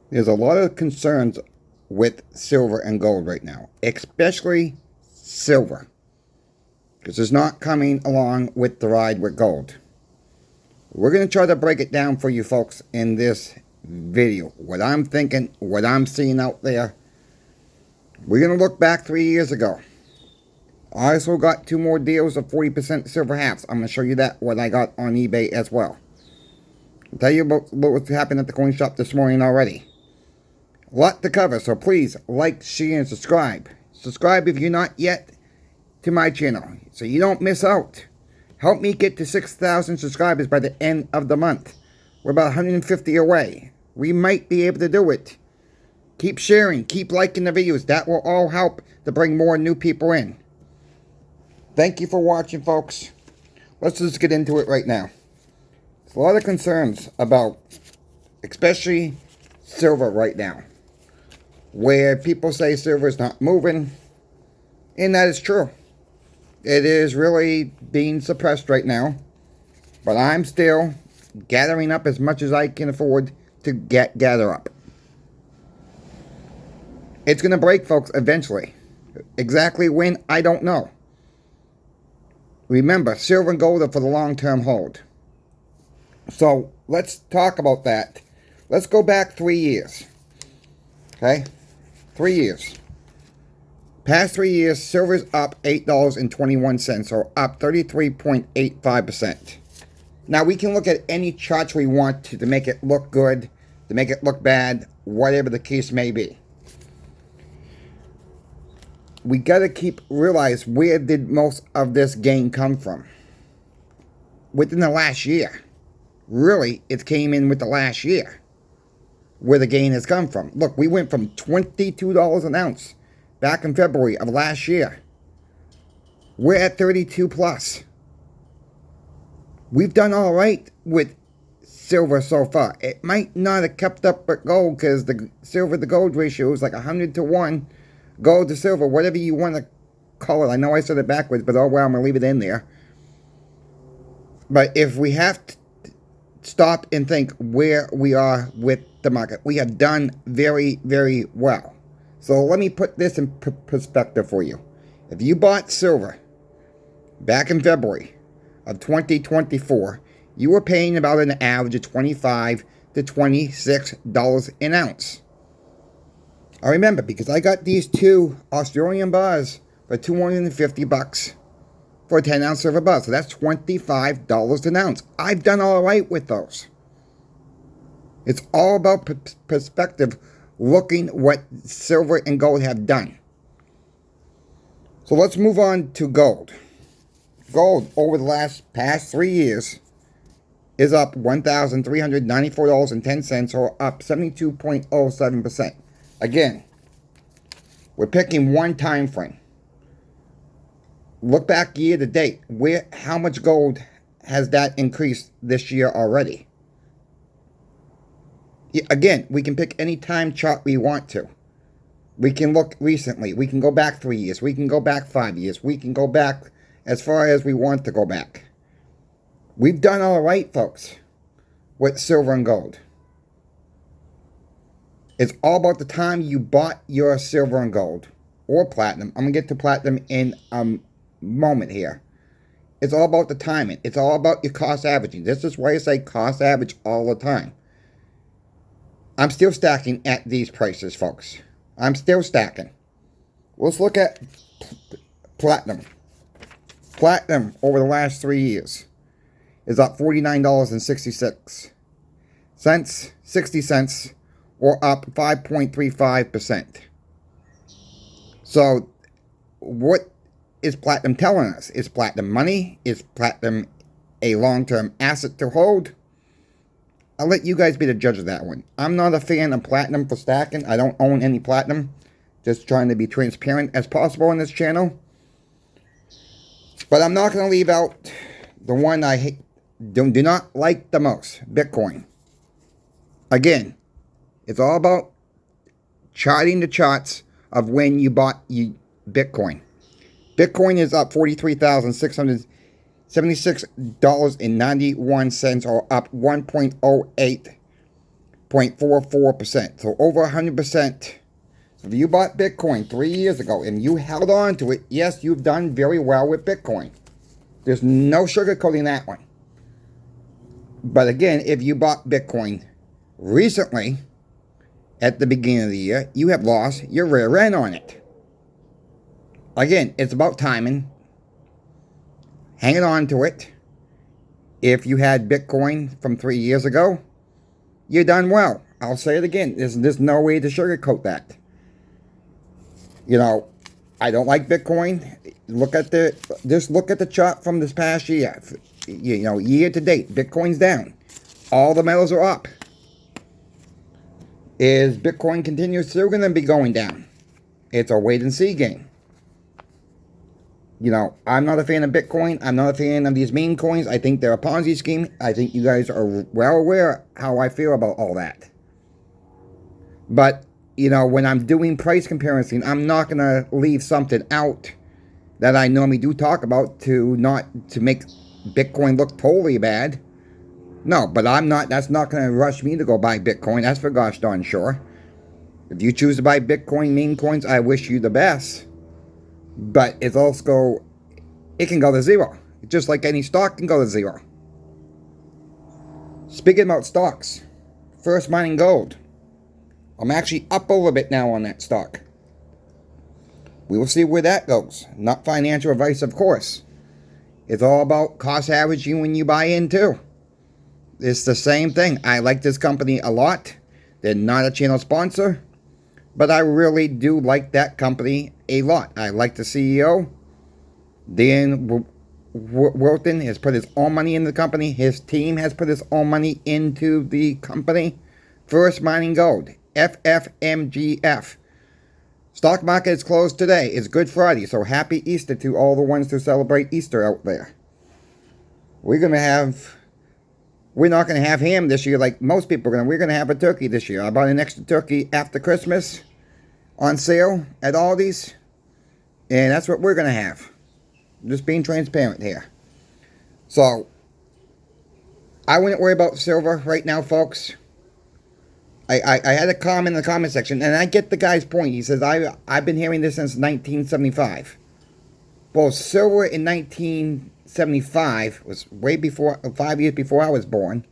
There's a lot of concerns with silver and gold right now, especially silver, because it's not coming along with the ride with gold. We're going to try to break it down for you folks in this video. What I'm thinking, what I'm seeing out there. We're going to look back 3 years ago. I also got 2 more deals of 40% silver halves. I'm going to show you that, what I got on eBay as well. I'll tell you about what's happened at the coin shop this morning already. A lot to cover, so please like, share, and subscribe. Subscribe if you're not yet to my channel, so you don't miss out. Help me get to 6,000 subscribers by the end of the month. We're about 150 away. We might be able to do it. Keep sharing, keep liking the videos. That will all help to bring more new people in. Thank you for watching, folks. Let's just get into it right now. There's a lot of concerns about, especially silver right now, where people say silver is not moving, and that is true. It is really being suppressed right now, but I'm still gathering up as much as I can afford to gather up. It's going to break, folks, eventually. Exactly when, I don't know. Remember, silver and gold are for the long-term hold. So, let's talk about that. Let's go back 3 years. Okay? 3 years. Past 3 years, silver's up $8.21, or up 33.85%. Now, we can look at any charts we want to make it look good, to make it look bad, whatever the case may be. We got to realize, where did most of this gain come from? Within the last year. Really, it came in with the last year, where the gain has come from. Look, we went from $22 an ounce back in February of last year. We're at 32 plus. We've done all right with silver so far. It might not have kept up with gold, because the silver to gold ratio is like 100 to 1. Gold to silver, whatever you want to call it. I know I said it backwards, but oh well, I'm going to leave it in there. But if we have to stop and think where we are with the market, we have done very, very well. So let me put this in perspective for you. If you bought silver back in February of 2024, you were paying about an average of $25 to $26 an ounce. I remember, because I got these 2 Australian bars for $250 for a 10-ounce silver bar. So that's $25 an ounce. I've done all right with those. It's all about perspective, looking what silver and gold have done. So let's move on to gold. Gold, over the past 3 years, is up $1,394.10, or up 72.07%. Again, we're picking one time frame. Look back year to date. How much gold has that increased this year already? Again, we can pick any time chart we want to. We can look recently. We can go back 3 years. We can go back 5 years. We can go back as far as we want to go back. We've done all right, folks, with silver and gold. It's all about the time you bought your silver and gold, or platinum. I'm going to get to platinum in a moment here. It's all about the timing. It's all about your cost averaging. This is why I say cost average all the time. I'm still stacking at these prices, folks. I'm still stacking. Let's look at platinum. Platinum over the last 3 years is up $49.66. 60 cents, or up 5.35%. So, what is platinum telling us? Is platinum money? Is platinum a long-term asset to hold? I'll let you guys be the judge of that one. I'm not a fan of platinum for stacking. I don't own any platinum. Just trying to be transparent as possible on this channel. But I'm not going to leave out the one I hate, do not like the most, Bitcoin. Again, it's all about charting the charts of when you bought Bitcoin. Bitcoin is up $43,676.91, or up 1.08 0.44%. So over 100%. So if you bought Bitcoin 3 years ago and you held on to it, yes, you've done very well with Bitcoin. There's no sugarcoating that one. But again, if you bought Bitcoin recently, at the beginning of the year, you have lost your rear end on it. Again, it's about timing. Hanging on to it. If you had Bitcoin from 3 years ago, you're done well. I'll say it again. There's no way to sugarcoat that. You know, I don't like Bitcoin. Just look at the chart from this past year. You know, year to date, Bitcoin's down. All the metals are up. Is Bitcoin continues still going to be going down? It's a wait and see game. You know, I'm not a fan of Bitcoin. I'm not a fan of these meme coins. I think they're a Ponzi scheme. I think you guys are well aware how I feel about all that. But, you know, when I'm doing price comparison, I'm not going to leave something out that I normally do talk about to make Bitcoin look totally bad. No, but that's not going to rush me to go buy Bitcoin. That's for gosh darn sure. If you choose to buy Bitcoin meme coins, I wish you the best. But it can go to zero. Just like any stock can go to zero. Speaking about stocks, First Mining Gold. I'm actually up a little bit now on that stock. We will see where that goes. Not financial advice, of course. It's all about cost averaging when you buy in too. It's the same thing. I like this company a lot. They're not a channel sponsor, but I really do like that company a lot. I like the CEO. Dan Wilton has put his own money in the company. His team has put his own money into the company. First Mining Gold, FFMGF. Stock market is closed today. It's Good Friday, so happy Easter to all the ones who celebrate Easter out there. We're not going to have ham this year like most people are going to. We're going to have a turkey this year. I bought an extra turkey after Christmas on sale at Aldi's. And that's what we're going to have. Just being transparent here. So, I wouldn't worry about silver right now, folks. I had a comment in the comment section, and I get the guy's point. He says, I've been hearing this since 1975. Well, silver in 1975 was way before, 5 years before I was born,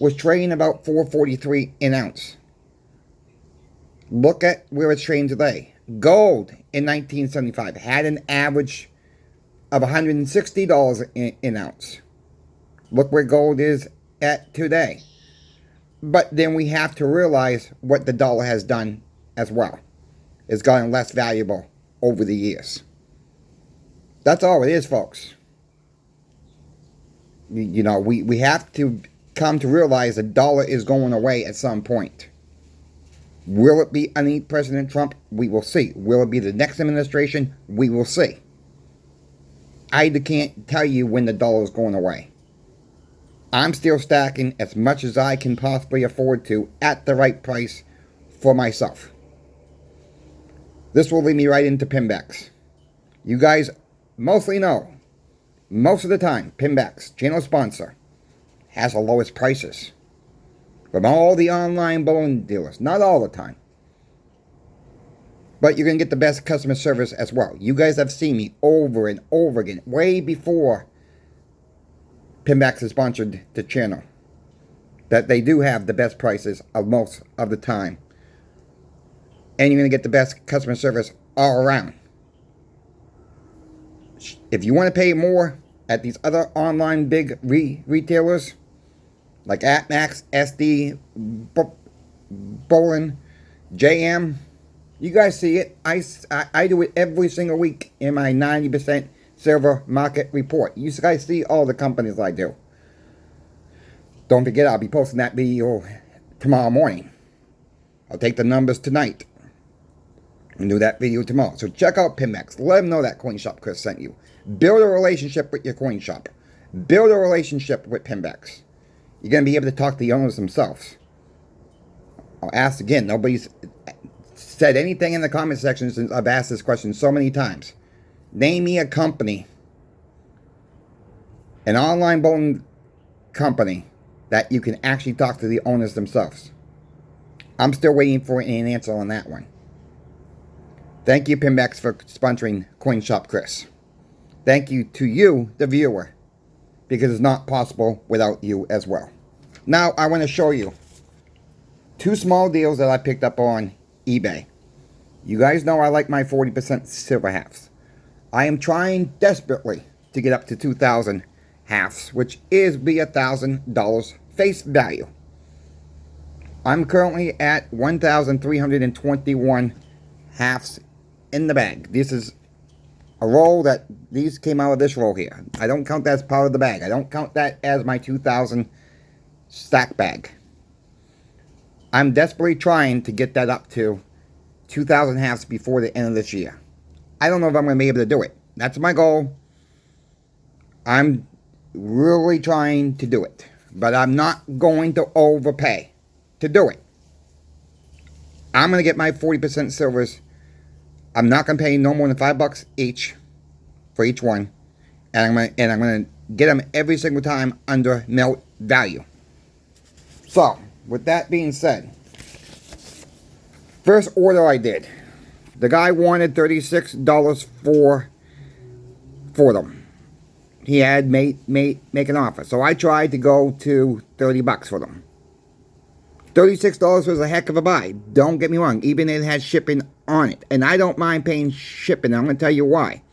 was trading about $4.43 an ounce. Look at where it's trading today. Gold in 1975 had an average of $160 an ounce. Look where gold is at today. But then we have to realize what the dollar has done as well. It's gotten less valuable over the years. That's all it is, folks. You know, we have to come to realize the dollar is going away at some point. Will it be underneath President Trump? We will see. Will it be the next administration? We will see. I can't tell you when the dollar is going away. I'm still stacking as much as I can possibly afford to at the right price for myself. This will lead me right into PIMBEX. You guys mostly know, most of the time, PIMBEX, channel sponsor, has the lowest prices from all the online bullion dealers. Not all the time. But you're going to get the best customer service as well. You guys have seen me over and over again, way before PIMBEX has sponsored the channel, that they do have the best prices of most of the time. And you're going to get the best customer service all around. If you want to pay more at these other online big retailers, like AppMax, SD, Bolin, JM, you guys see it. I do it every single week in my 90% silver market report. You guys see all the companies I do. Don't forget, I'll be posting that video tomorrow morning. I'll take the numbers tonight and do that video tomorrow. So check out PIMBEX. Let them know that Coin Shop Chris sent you. Build a relationship with your coin shop. Build a relationship with PIMBEX. You're going to be able to talk to the owners themselves. I'll ask again. Nobody's said anything in the comment section since I've asked this question so many times. Name me a company, an online bullion company, that you can actually talk to the owners themselves. I'm still waiting for an answer on that one. Thank you, PIMBEX, for sponsoring Coin Shop Chris. Thank you to you, the viewer, because it's not possible without you as well. Now, I want to show you 2 small deals that I picked up on eBay. You guys know I like my 40% silver halves. I am trying desperately to get up to 2,000 halves, which is be $1,000 face value. I'm currently at 1,321 halves in the bag. This is a roll that these came out of this roll here. I don't count that as part of the bag. I don't count that as my 2,000 stack bag. I'm desperately trying to get that up to 2,000 halves before the end of this year. I don't know if I'm going to be able to do it. That's my goal. I'm really trying to do it. But I'm not going to overpay to do it. I'm going to get my 40% silvers. I'm not going to pay no more than $5 each for each one. And I'm going to get them every single time under melt value. So, with that being said, first order I did, the guy wanted $36 for them. He had make an offer, so I tried to go to $30 for them. $36 was a heck of a buy. Don't get me wrong, even it had shipping on it, and I don't mind paying shipping. I'm going to tell you why.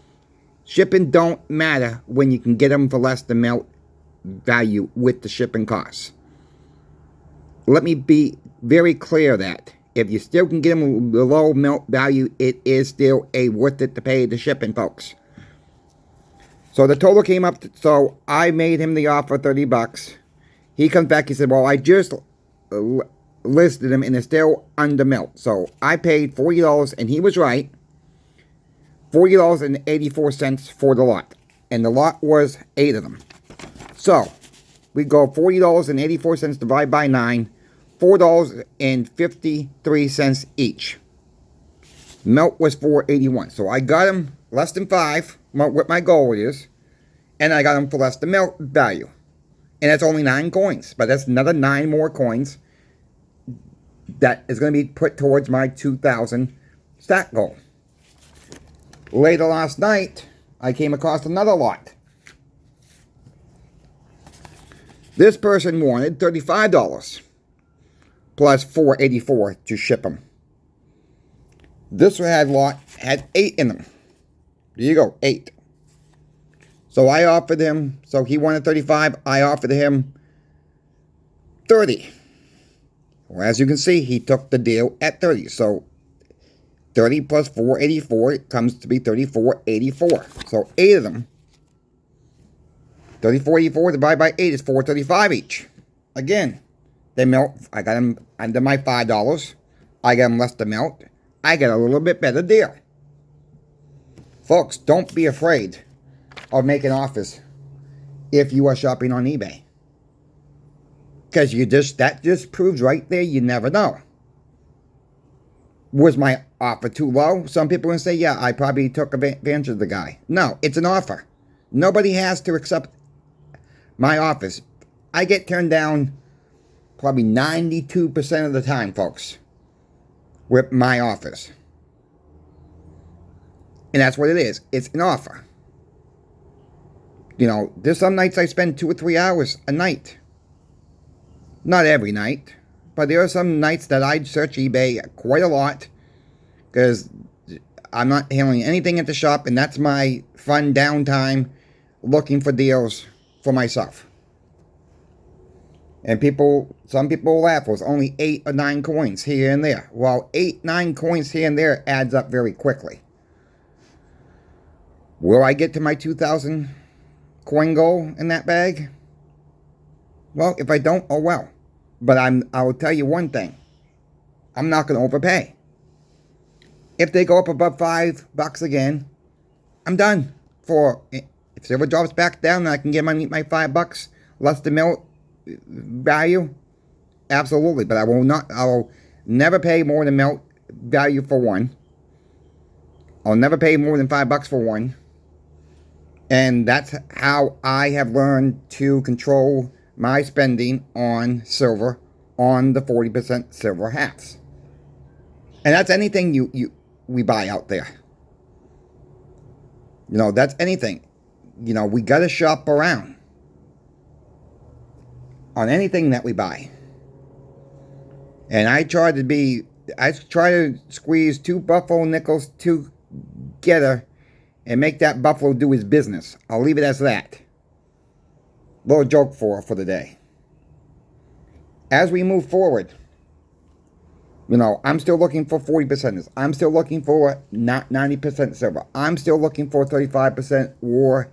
Shipping don't matter when you can get them for less than melt value with the shipping costs. Let me be very clear that if you still can get them below melt value, it is still worth it to pay the shipping, folks. So the total came up, so I made him the offer of $30. He comes back, he said, well, I just listed him and it's still under melt. So I paid $40, and he was right. $40.84 for the lot. And the lot was 8 of them. So we go $40.84 divided by 9. $4.53 each. Melt was $4.81. So I got him less than 5, what my goal is, and I got him for less than melt value. And that's only 9 coins, but that's another 9 more coins that is going to be put towards my 2,000 stack goal. Later last night, I came across another lot. This person wanted $35 plus $4.84 to ship them. This lot had 8 in them. There you go, 8. So I offered him, so he wanted 35, I offered him 30. Well, as you can see, he took the deal at 30. So 30 plus 484 comes to be 3484. So 8 of them. 3484 divided by 8 is 435 each. Again, they melt. I got them under my $5. I got them less to melt. I get a little bit better deal. Folks, don't be afraid of making offers if you are shopping on eBay. Because that just proves right there you never know. Was my offer too low? Some people will say, yeah, I probably took advantage of the guy. No, it's an offer. Nobody has to accept my offers. I get turned down probably 92% of the time, folks, with my offers. And that's what it is. It's an offer. You know, there's some nights I spend 2 or 3 hours a night. Not every night, but there are some nights that I search eBay quite a lot because I'm not handling anything at the shop, and that's my fun downtime looking for deals for myself. And some people laugh, well, it's only 8 or 9 coins here and there. Well, 8, 9 coins here and there adds up very quickly. Will I get to my 2,000 coin goal in that bag? Well, if I don't, oh well. But I will tell you one thing. I'm not going to overpay. If they go up above $5 again, I'm done. If silver drops back down and I can get my $5 less than melt value, absolutely. But I will never pay more than melt value for one. I'll never pay more than $5 for one. And that's how I have learned to control my spending on silver on the 40% silver hats. And that's anything we buy out there. You know, that's anything. You know, we got to shop around on anything that we buy. And I try to squeeze 2 buffalo nickels together and make that buffalo do his business. I'll leave it as that. Little joke for the day. As we move forward, you know, I'm still looking for 40%ers. I'm still looking for not 90% silver. I'm still looking for 35% war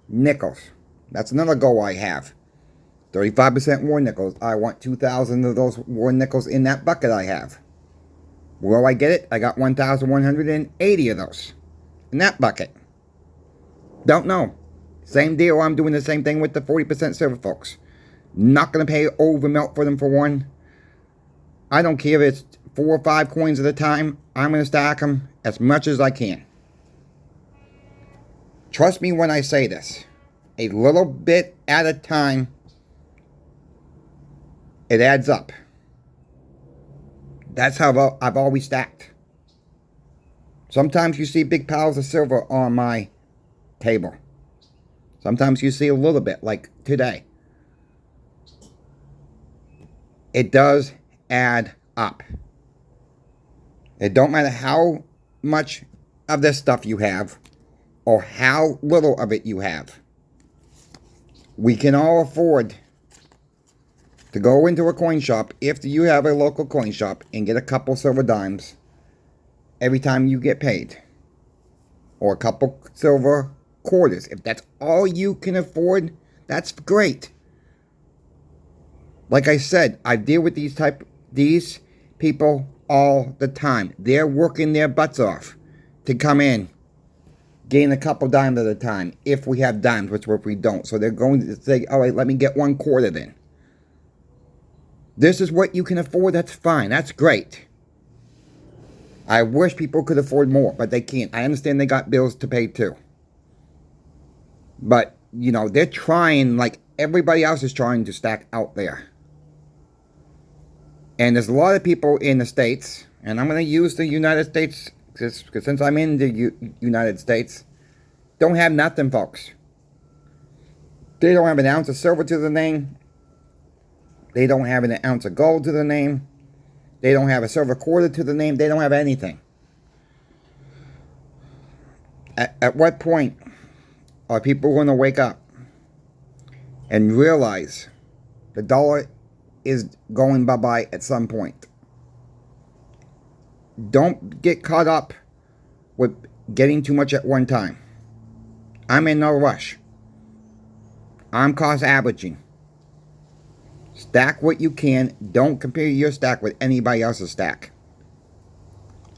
nickels. That's another goal I have. 35% war nickels. I want 2,000 of those war nickels in that bucket I have. Will I get it? I got 1,180 of those in that bucket. Don't know. Same deal. I'm doing the same thing with the 40% silver folks. Not going to pay over melt for them for one. I don't care if it's 4 or 5 coins at a time. I'm going to stack them as much as I can. Trust me when I say this. A little bit at a time. It adds up. That's how I've always stacked. Sometimes you see big piles of silver on my table. Sometimes you see a little bit, like today. It does add up. It don't matter how much of this stuff you have or how little of it you have. We can all afford to go into a coin shop, if you have a local coin shop, and get a couple silver dimes every time you get paid. Or a couple silver quarters. If that's all you can afford, that's great. Like I said, I deal with these people all the time. They're working their butts off to come in, gain a couple dimes at a time, if we have dimes, which if we don't. So they're going to say, all right, let me get 1 quarter then. This is what you can afford, that's fine, that's great. I wish people could afford more, but they can't. I understand they got bills to pay too. But, you know, they're trying like everybody else is trying to stack out there. And there's a lot of people in the States, and I'm going to use the United States, because since I'm in the United States, don't have nothing, folks. They don't have an ounce of silver to the name. They don't have an ounce of gold to the name. They don't have a silver quarter to the name. They don't have anything. At what point are people going to wake up and realize the dollar is going bye-bye at some point? Don't get caught up with getting too much at one time. I'm in no rush. I'm cost averaging. Stack what you can. Don't compare your stack with anybody else's stack.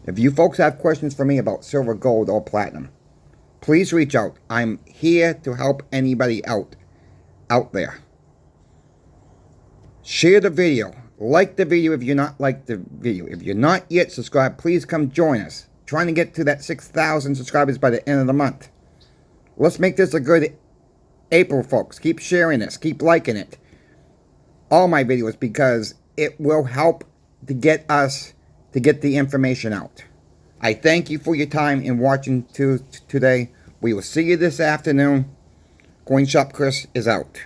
If you folks have questions for me about silver, gold, or platinum, please reach out. I'm here to help anybody out there. Share the video. Like the video if you're not like the video. If you're not yet subscribed, please come join us. Trying to get to that 6,000 subscribers by the end of the month. Let's make this a good April, folks. Keep sharing this. Keep liking it. All my videos, because it will help to get us to get the information out. I thank you for your time in watching today. We will see you this afternoon. Coin Shop Chris is out.